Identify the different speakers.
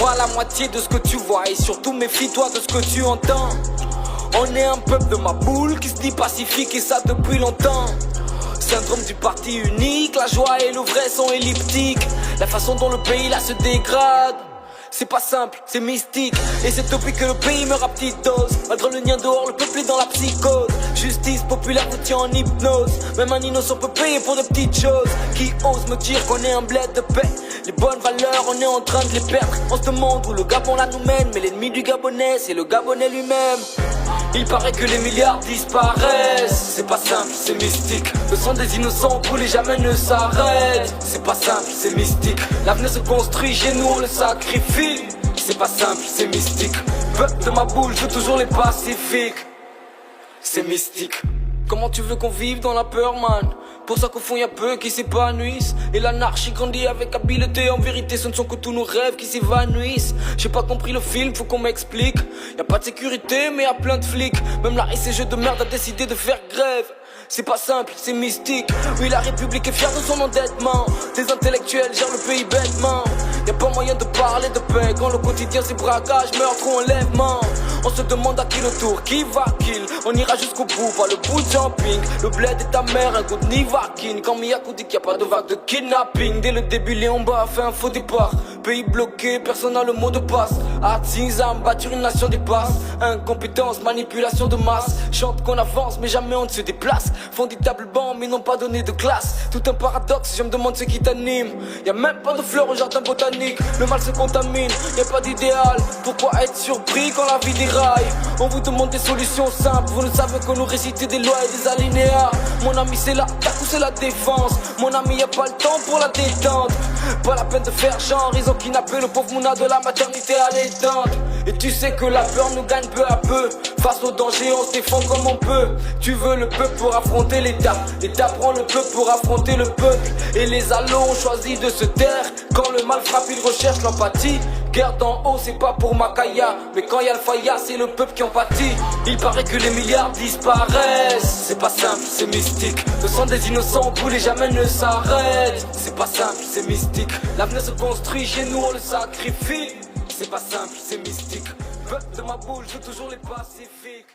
Speaker 1: Crois la moitié de ce que tu vois et surtout méfie-toi de ce que tu entends. On est un peuple de ma boule qui se dit pacifique et ça depuis longtemps. Syndrome du parti unique, la joie et le vrai sont elliptiques. La façon dont le pays là se dégrade, c'est pas simple, c'est mystique. Et c'est depuis que le pays meurt à petite dose. Malgré le lien dehors, le peuple est dans la psychose. Justice populaire vous tient en hypnose. Même un innocent peut payer pour de petites choses. Qui ose me dire qu'on est un bled de paix? Les bonnes valeurs, on est en train de les perdre. On se demande où le Gabon là nous mène. Mais l'ennemi du Gabonais, c'est le Gabonais lui-même. Il paraît que les milliards disparaissent. C'est pas simple, c'est mystique. Le sang des innocents coule et jamais ne s'arrête. C'est pas simple, c'est mystique. L'avenir se construit chez nous, on le sacrifie. C'est pas simple, c'est mystique. Peuple de ma boule, je veux toujours les pacifiques. C'est mystique. Comment tu veux qu'on vive dans la peur, man? Pour ça qu'au fond y'a peu qui s'épanouissent. Et l'anarchie grandit avec habileté. En vérité ce ne sont que tous nos rêves qui s'évanouissent. J'ai pas compris le film, faut qu'on m'explique. Y'a pas de sécurité mais y'a plein de flics. Même la jeu de merde a décidé de faire grève. C'est pas simple, c'est mystique. Oui, la République est fière de son endettement. Des intellectuels gèrent le pays bêtement. Y'a pas moyen de parler de paix quand le quotidien c'est braquage, meurtre ou enlèvement. On se demande à qui le tour, qui va kill. On ira jusqu'au bout, pas le bout de jumping. Le bled est ta mère, un coup de Nivakin. Quand Miyako dit qu'il n'y a pas de vague de kidnapping. Dès le début, Léon Bas a fait un faux départ. Pays bloqué, personne n'a le mot de passe. Artisan, bâtir une nation dépasse. Incompétence, manipulation de masse. Chante qu'on avance, mais jamais on ne se déplace. Font des tables bancs, mais n'ont pas donné de classe. Tout un paradoxe, je me demande ce qui t'anime. Y'a même pas de fleurs au jardin botanique. Le mal se contamine, y'a pas d'idéal. Pourquoi être surpris quand la vie déraille? On vous demande des solutions simples. Vous ne savez que nous réciter des lois et des alinéas. Mon ami c'est l'attaque ou c'est la défense. Mon ami y'a pas le temps pour la détente. Pas la peine de faire genre, ils ont kidnappé le pauvre Mouna de la maternité à l'étente. Et tu sais que la peur nous gagne peu à peu. Face au danger on se défend comme on peut. Tu veux le peuple pour affronter l'État. L'État prend le peuple pour affronter le peuple. Et les allons ont choisi de se taire. Quand le mal frappe ils recherchent l'empathie. Guerre d'en haut c'est pas pour Makaya. Mais quand y'a le Faya c'est le peuple qui en pâtit. Il paraît que les milliards disparaissent. C'est pas simple, c'est mystique. Le sang des innocents coule et jamais ne s'arrête. C'est pas simple, c'est mystique. L'avenir se construit chez nous on le sacrifie. C'est pas simple, c'est mystique. Peuple de ma boule, je veux toujours les pacifiques.